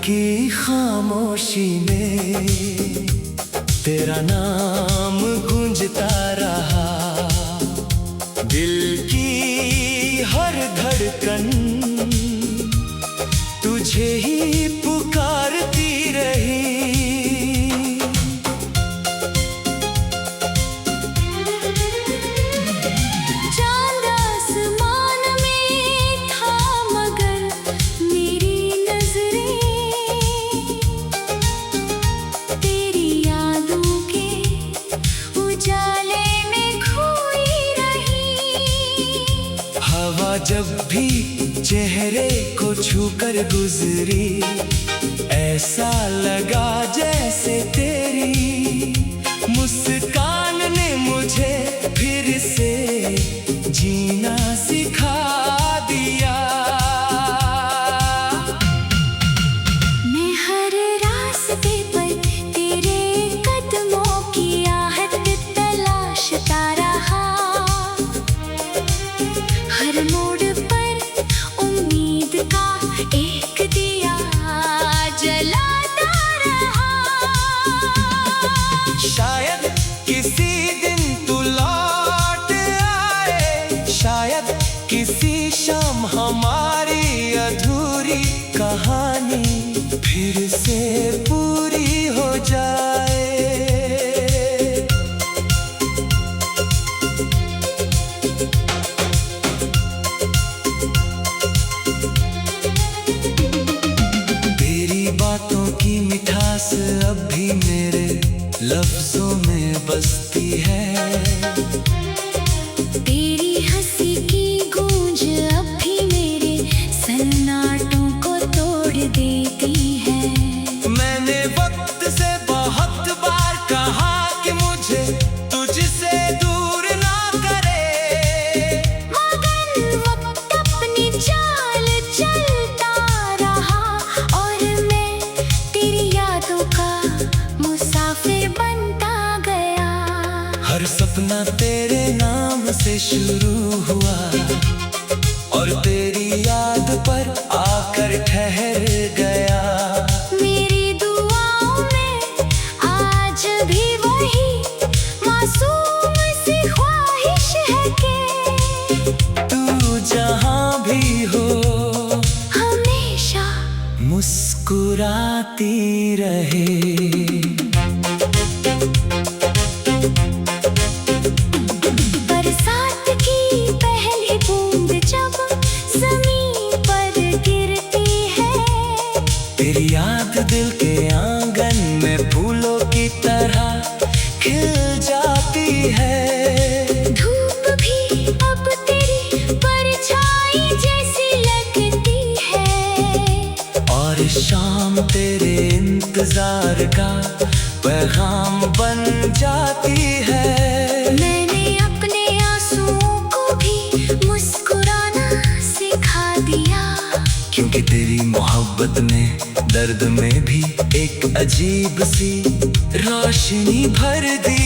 की खामोशी में तेरा नाम गूंजता रहा। दिल की हर धड़कन तुझे ही पुकारती रही। चांद आसमान में था मगर मेरी नजरें तेरी यादों के उजाले में खोई रही। हवा जब भी चेहरे को छूकर गुजरी, ऐसा लगा जैसे तेरी मुस्कान ने मुझे फिर से जीना सिखा दिया। मैं हर रास्ते पर तेरे कदमों की आहट तलाशता रहा। हर मोड़ पर उम्मीद का एक दिया जलाता रहा। शायद किसी दिन तू लौट आए, शायद किसी शाम हमारी अधूरी कहानी फिर से पूरी हो जाए। तेरी बातों की मिठास अब भी मेरे लफ्जों में बसती है। तेरी हंसी की गूंज अब भी मेरे सन्नाटों को तोड़ देती है। मैंने वक्त से बहुत बार कहा कि मुझे तुझसे दूर ना करे, मगर वक्त अपनी चाल चलता रहा और मैं तेरी यादों का मुसाफिर बनता गया। हर सपना तेरे नाम से शुरू हुआ और तेरी याद पर आकर ठहर गया। मेरी दुआओं में आज भी वही मासूम सी ख्वाहिश है कि तू जहाँ भी हो हमेशा मुस्कुराती रहे। बरसात की पहली बूंद जब ज़मीन पर गिरती है, तेरी याद दिल के आंगन में फूलों की तरह खिल जाती है। धूप भी अब तेरी परछाई जैसी लगती है और शाम तेरे इंतजार का पैगाम बन जाती है। मैंने अपने आंसुओं को भी मुस्कुराना सिखा दिया, क्योंकि तेरी मोहब्बत ने दर्द में भी एक अजीब सी रोशनी भर दी।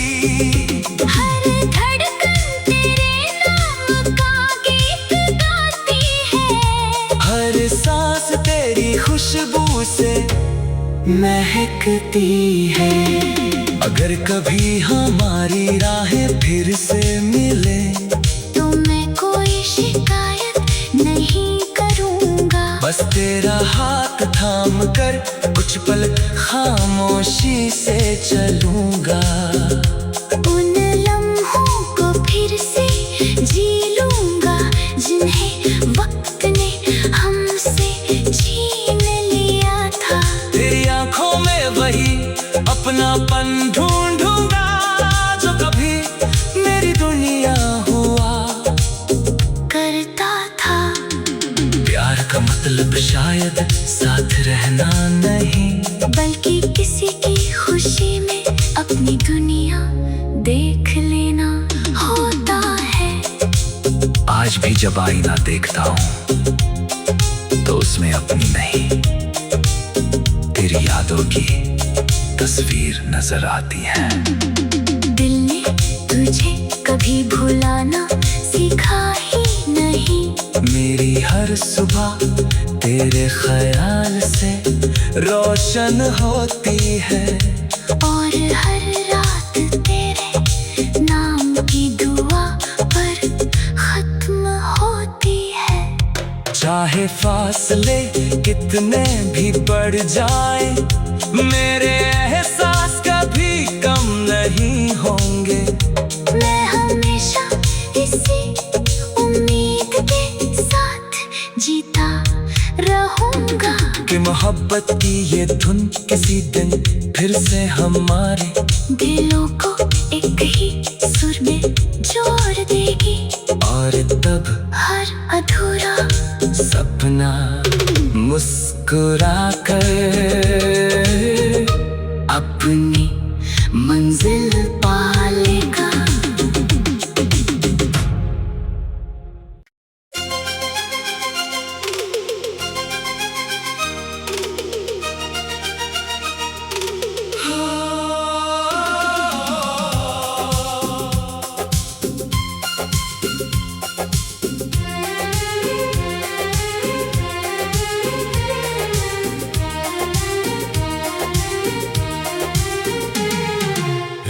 हर धड़कन तेरे नाम का गीत गाती है, हर सांस तेरी खुशबू से महकती है। अगर कभी हमारी राहें फिर से मिले तो मैं कोई शिकायत नहीं करूँगा। बस तेरा हाथ थाम कर कुछ पल खामोशी से चलूंगा। उन लम्हों को फिर से जी लूँगा जिन्हें वक्त ने हमसे छीन लिया था। तेरी आंखों में वही अपनापन ढूंढूंगा जो कभी मेरी दुनिया हुआ करता था। प्यार का मतलब शायद साथ रहना नहीं, बल्कि किसी की खुशी में अपनी दुनिया देख लेना होता है। आज भी जब आईना देखता हूँ तो उसमें अपनी नहीं तेरी यादों की तस्वीर नजर आती है। दिल ने तुझे कभी भुलाना सीखा ही नहीं। मेरी हर सुबह तेरे ख्याल से रोशन होती है। और हर रात तेरे नाम की दुआ पर खत्म होती है। चाहे फासले कितने भी बढ़ जाए, मेरे एहसास कभी कम नहीं होंगे। मैं हमेशा इसी उम्मीद के साथ जीता रहूंगा कि मोहब्बत की ये धुन किसी दिन फिर से हमारे दिलों को एक ही सुर में जोड़ देगी। और तब हर अधूरा सपना मुस्कुरा कर अपनी मंजिल पा लेगा।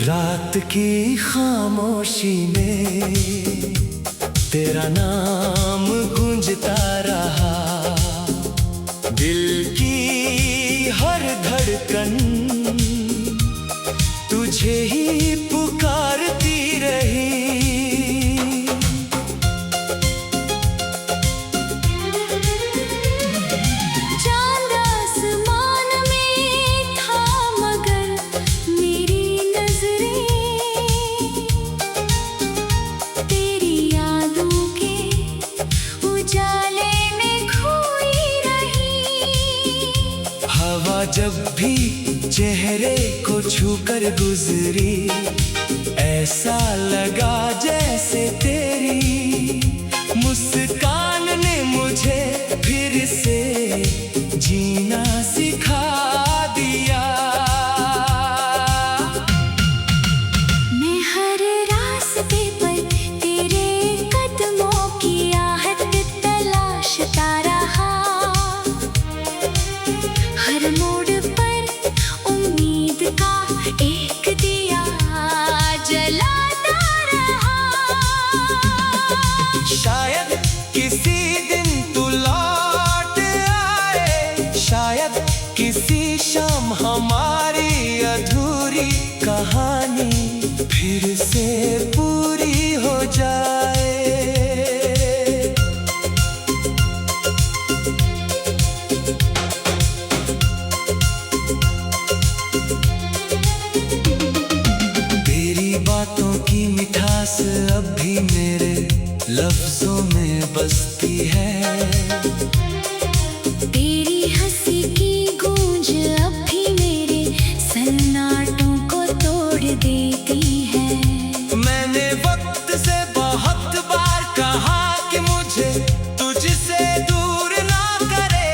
रात की खामोशी में तेरा नाम गूंजता रहा। दिल की हर धड़कन तुझे ही पुकारती रही। चांद आसमान में था मगर मेरी नजरें तेरी यादों के उजाले में खोई रही। हवा जब भी चेहरे को छूकर गुजरी, ऐसा लगा जैसे तेरी मुस्कान ने मुझे फिर से जीना सिखा दिया। मैं हर रास्ते पर तेरे कदमों की आहट तलाशता रहा। हर मोड़ पर उम्मीद का एक दिया जलाता रहा। शायद किसी दिन तू लौट आए, शायद किसी शाम हमारी अधूरी कहानी फिर से पूरी हो जाए। तेरी बातों की मिठास अब भी मेरे लफ्जों में बसती है। तेरी हंसी की गूंज अब भी मेरे सन्नाटों को तोड़ देती है। मैंने वक्त से बहुत बार कहा कि मुझे तुझसे दूर ना करे,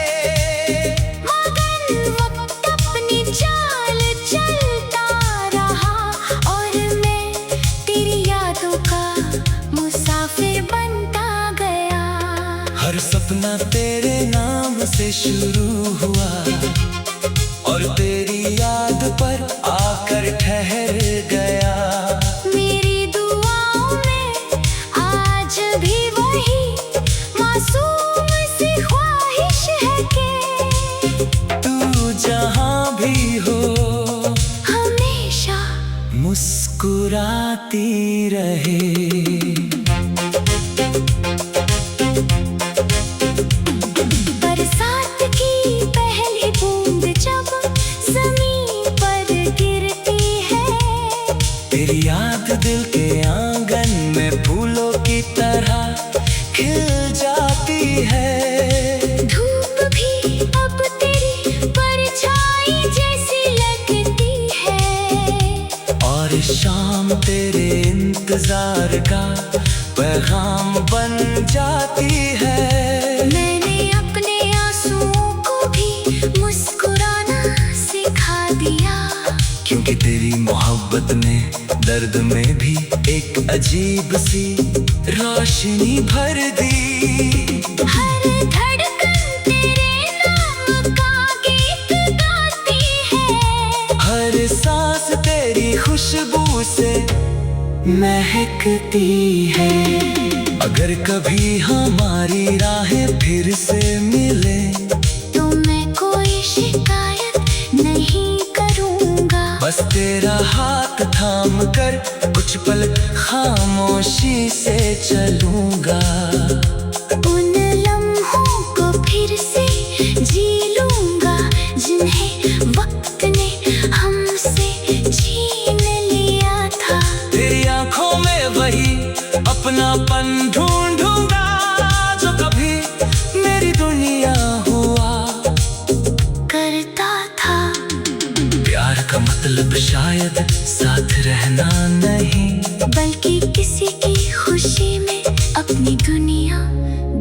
मगर वक्त अपनी चाल चलता रहा। और मैं तेरी यादों का मुसाफिर बनता गया। हर सपना तेरे नाम से शुरू हुआ और तेरी याद पर आकर ठहर गया। मेरी दुआओं में आज भी वही मासूम सी ख्वाहिश है कि तू जहां भी हो हमेशा मुस्कुराती रहे। बरसात की पहली बूंद जब जमीन पर गिरती है, तेरी याद दिल के आंगन में फूलों की तरह खिल जाती है। धूप भी अब तेरी परछाई जैसी लगती है। और शाम तेरे इंतजार का पैगाम बन जाती है। मैंने अपने आंसुओं को भी मुस्कुराना सिखा दिया। क्योंकि तेरी मोहब्बत ने दर्द में भी एक अजीब सी रोशनी भर दी। हर धड़कन तेरे नाम का गीत से महकती है। अगर कभी हमारी राहें फिर से मिले तो मैं कोई शिकायत नहीं करूँगा। बस तेरा हाथ थाम कर कुछ पल खामोशी से चलूँगा। उन लम्हों को फिर से जी लूँगा जिन्हें वक्त ने हमसे छीन लिया था। तेरी आँखों में वही अपनापन ढूंढूंगा जो कभी मेरी दुनिया हुआ करता था। प्यार का मतलब शायद साथ रहना नहीं, बल्कि किसी की खुशी में अपनी दुनिया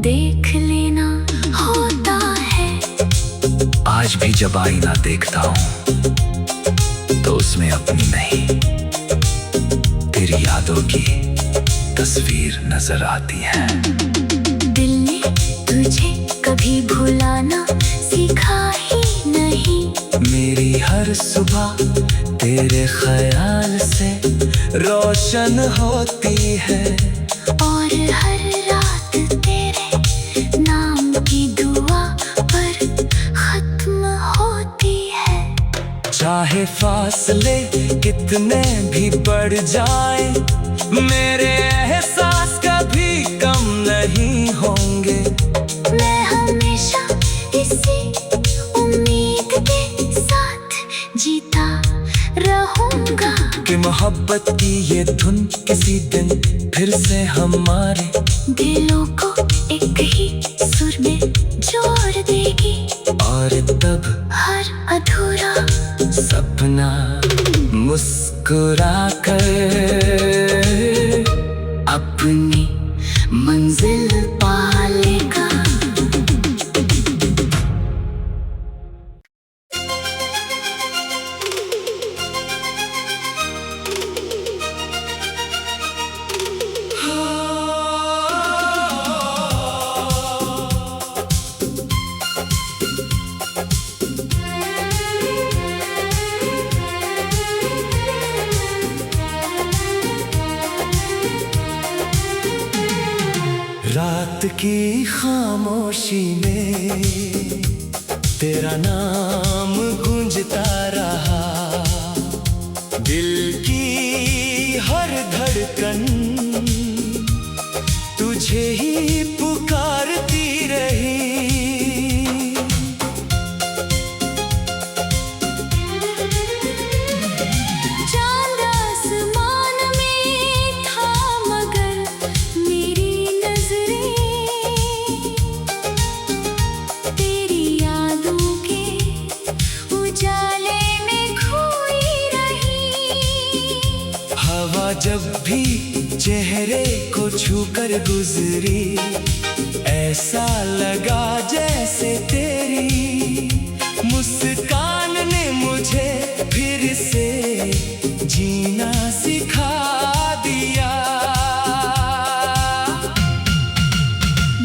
देख लेना होता है। आज भी जब आईना देखता हूँ तो उसमें अपनी नहीं, तेरी यादों की तस्वीर नजर आती है। दिल ने तुझे कभी भुलाना सीखा ही नहीं। मेरी हर सुबह तेरे ख्याल से रोशन होती है, और हर रात तेरे नाम की दुआ पर खत्म होती है। चाहे फासले कितने भी बढ़ जाए, मेरे एहसास कभी कम नहीं होंगे। मैं हमेशा इसी उम्मीद के साथ जीता रहूंगा कि मोहब्बत की ये धुन किसी दिन फिर से हमारे दिलों को एक ही सुर में जोड़ देगी। और तब हर अधूरा सपना मुस्कुरा कर अपनी मंजिल पा लेगा। रात की खामोशी में तेरा नाम गूंजता रहा। दिल की हर धड़कन तुझे ही पुकारती रही। चांद आसमान में था मगर मेरी नजरें तेरी यादों के उजाले में खोई रही। हवा जब भी चेहरे को छूकर गुजरी, ऐसा लगा जैसे तेरी मुस्कान ने मुझे फिर से जीना सिखा दिया।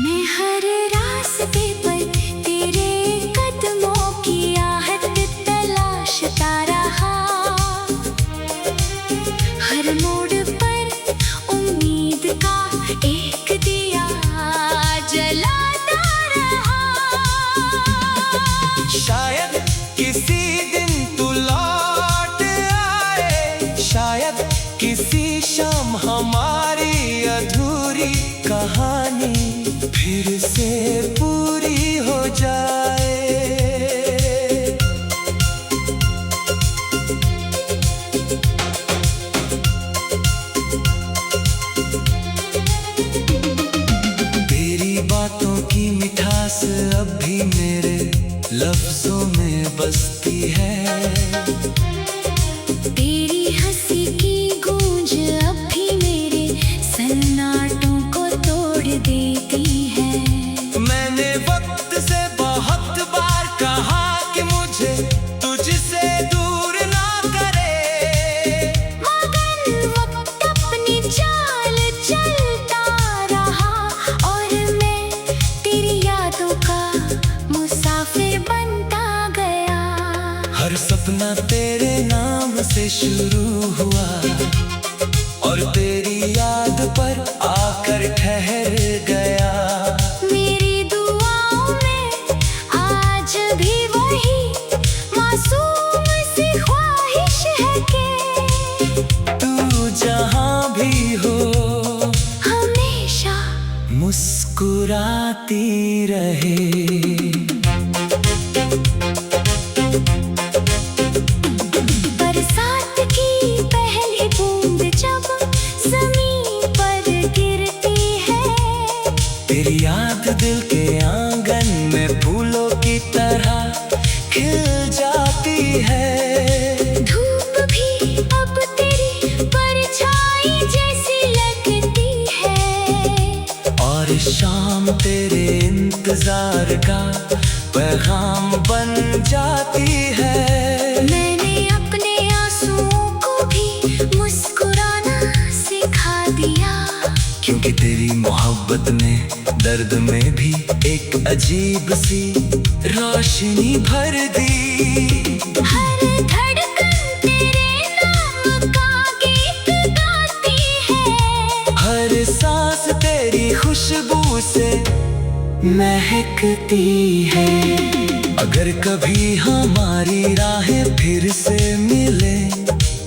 मैं हर रास्ते पर तेरे कदमों की आहट तलाशता रहा। हर मोड़ पर उम्मीद का एक दिया जलाता रहा। शायद किसी दिन तू लौट आए, शायद किसी शाम हमारी अधूरी कहानी फिर से पूरी हो जाए। तेरी बातों की मिठास अब भी मेरे लफ्जों में बसती है। तेरी हंसी की गूंज अब भी मेरे सन्नाटों को तोड़ देती है। मैंने वक्त से बहुत बार कहा कि मुझे तुझसे दूर ना करे, मगर वक्त अपनी चाल चलता रहा और मैं तेरी यादों का मुसाफिर बनता गया। हर सपना तेरे नाम से शुरू हुआ, आती रहे। बरसात की पहली बूंद जब जमीन पर गिरती है, तेरी याद दिल के आंगन में फूलों की तरह खिल जाती है। धूप भी अब तेरी परछाई जैसी लगती है, और शाम तेरे इंतजार का पैगाम बन जाती है। मैंने अपने आंसुओं को भी मुस्कुराना सिखा दिया, क्योंकि तेरी मोहब्बत ने दर्द में भी एक अजीब सी रोशनी भर दी। हर धड़कन तेरे नाम का गीत गाती है, हर सांस तेरी खुशबू से महकती है। अगर कभी हमारी राहें फिर से मिले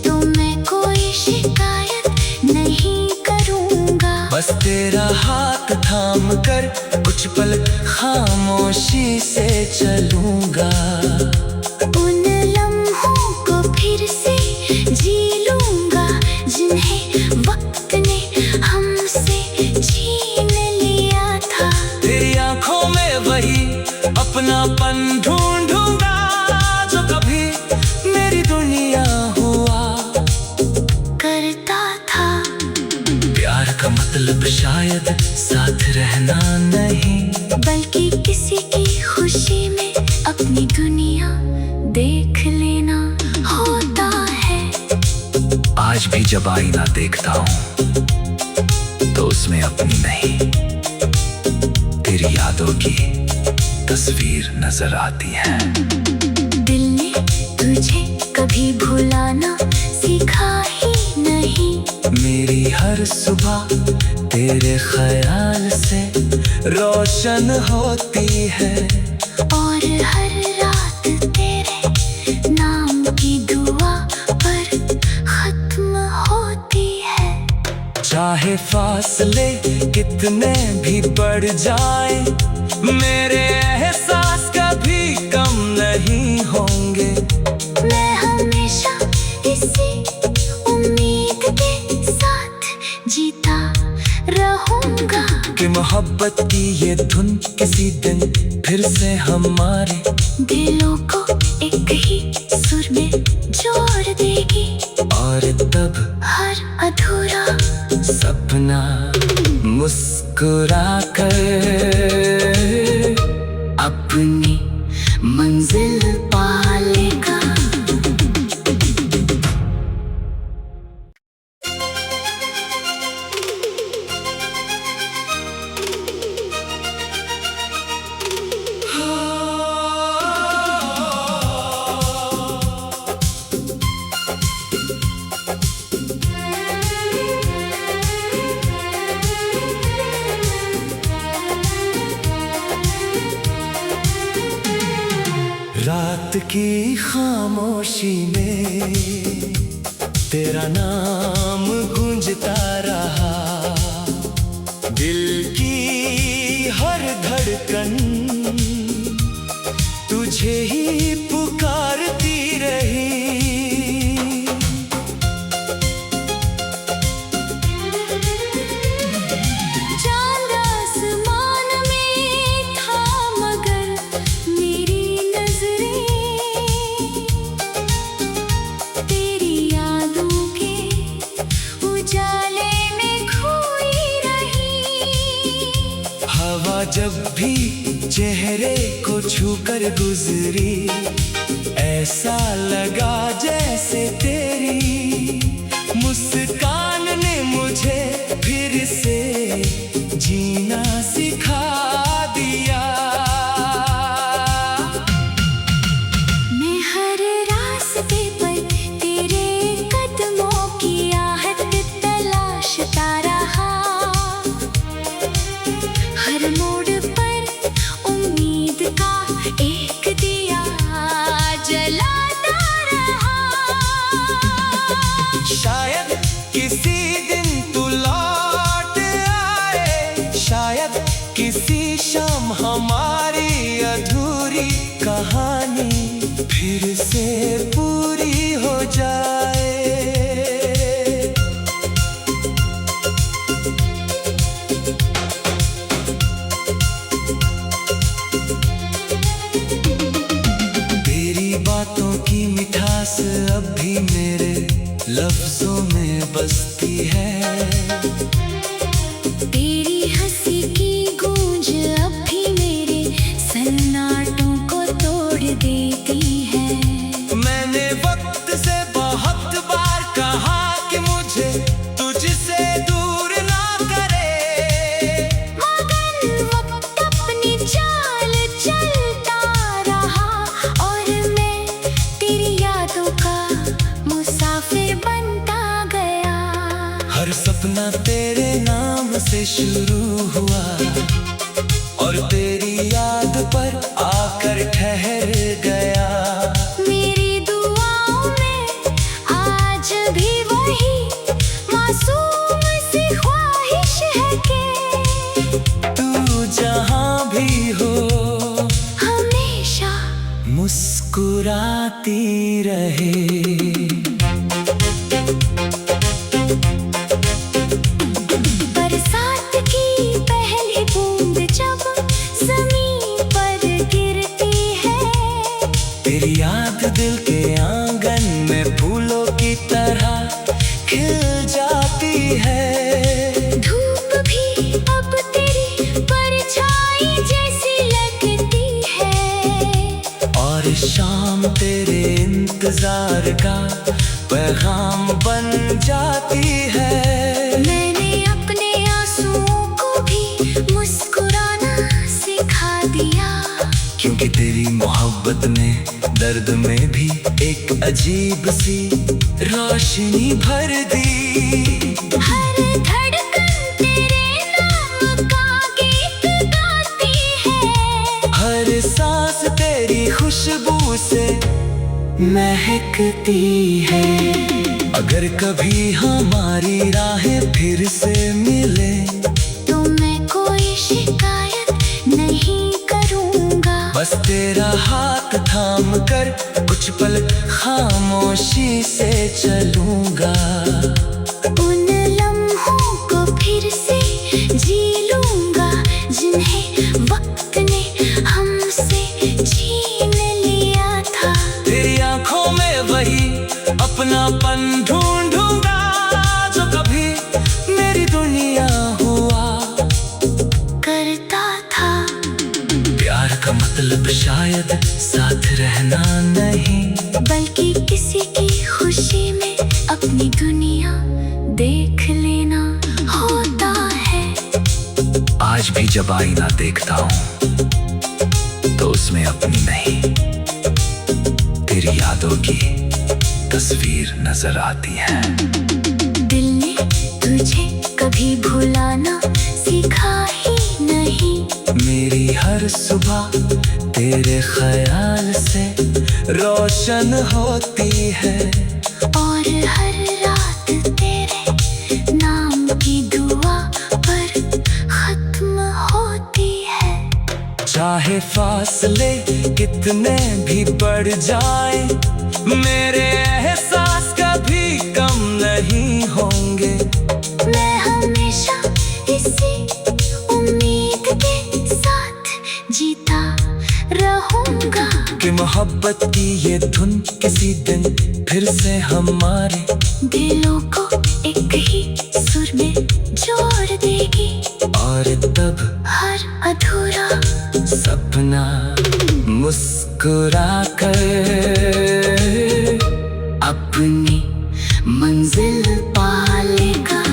तो मैं कोई शिकायत नहीं करूँगा। बस तेरा हाथ थाम कर कुछ पल खामोशी से चलूंगा। उन लम्हों को फिर से जी लूँगा जिन्हें वक्त ने हमसे छीन लिया था। तेरी आंखों में वही अपनापन ढूंढूंगा जो कभी मेरी दुनिया हुआ करता था। प्यार का मतलब शायद साथ रहना नहीं, बल्कि किसी की खुशी में अपनी दुनिया देख लेना होता है। आज भी जब आईना देखता हूँ तो उसमें अपनी नहीं, तेरी यादों की तस्वीर नजर आती है। दिल ने तुझे कभी भुलाना सीखा ही नहीं, मेरी हर सुबह तेरे ख्याल से रोशन होती है, और हर रात तेरे नाम की दुआ पर खत्म होती है। चाहे फासले कितने भी बढ़ जाए, मेरे एहसास कभी कम नहीं होंगे। मैं हमेशा इसी उम्मीद के साथ जीता रहूंगा कि मोहब्बत की ये धुन किसी दिन फिर से हमारे दिलों को एक ही सुर में जोड़ देगी, और तब हर अधूरा सपना मुस्कुरा कर अपनी मंजिल पा लेगा। रात की खामोशी में तेरा नाम गूंजता रहा, दिल की हर धड़कन तुझे ही पुकारती रही। चांद आसमान में था मगर मेरी नजरें तेरी यादों के उजाले में खोई रही। हवा जब भी चेहरे को छूकर गुजरी, ऐसा लगा जैसे तेरी मुस्कान ने मुझे फिर से जीना सिखा दिया। मैं हर रास्ते पर तेरे कदमों की आहट तलाशता रहा, हर मोड़ पर उम्मीद का एक दिया जलाता रहा। बसती है। तेरी हंसी की गूंज अब भी मेरे सन्नाटों को तोड़ देती है। मैंने वक्त से बहुत बार कहा कि मुझे तुझसे दूर ना करे, मगर वक्त अपनी चाल चलता रहा और मैं तेरी यादों का मुसाफिर बनता गया। हर सपना तेरे नाम से शुरू हुआ और तेरी याद पर आकर ठहर गया। मेरी दुआओं में आज भी वही मासूम सी ख्वाहिश है कि तू जहाँ भी हो हमेशा मुस्कुराती रहे। बरसात की पहली बूंद जब ज़मीन पर गिरती है, तेरी याद दिल के आंगन में फूलों की तरह खिल जाती है। धूप भी अब तेरी परछाई जैसी लगती है और शाम तेरे इंतजार का पैगाम बन जाती है। मैंने अपने आंसुओं को भी मुस्कुराना सिखा दिया, क्योंकि तेरी मोहब्बत ने दर्द में भी एक अजीब सी रोशनी भर दी। हर धड़कन तेरे नाम का गीत गाती है, हर सांस तेरी खुशबू से महकती है। अगर कभी हमारी राहें फिर से मिले तो मैं कोई शिकायत नहीं करूँगा। बस तेरा हाथ थाम कर कुछ पल खामोशी से चलूंगा। उन लम्हों को फिर से जी लूँगा जिन्हें वक्त ने हमसे छीन लिया था। तेरी आंखों में वही अपनापन ढूंढूंगा जो कभी मेरी दुनिया हुआ करता था। प्यार का मतलब शायद साथ रहना नहीं, बल्कि किसी की खुशी में अपनी दुनिया देख लेना होता है। आज भी जब आईना देखता हूँ तो उसमें अपनी नहीं तेरी यादों की तस्वीर नजर आती है। दिल ने तुझे कभी भुलाना सीखा ही नहीं, मेरी हर सुबह तेरे ख्याल से रोशन होती है और हर रात तेरे नाम की दुआ पर खत्म होती है। चाहे फासले कितने भी बढ़ जाए, मेरे एहसास कभी कम नहीं होंगे। मैं हमेशा इसी उम्मीद के साथ जीता रहूंगा कि मोहब्बत की ये धुन किसी दिन फिर से हमारे दिलों को एक ही सुर में जोड़ देगी और तब हर अधूरा सपना मुस्कुरा कर अपनी मंजिल पा लेगा।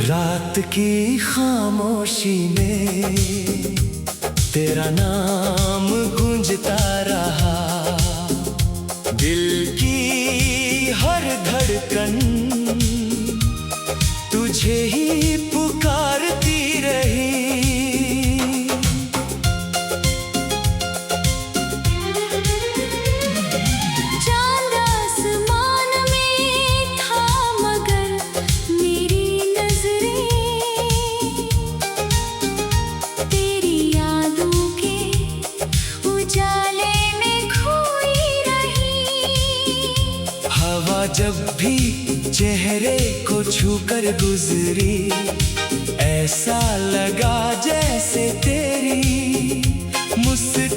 रात की खामोशी में तेरा नाम गूंजता रहा, दिल की हर धड़कन तुझे ही पुकारती रही। चांद आसमान में था मगर मेरी नजरें जब भी चेहरे को छूकर गुजरी, ऐसा लगा जैसे तेरी मुस्कान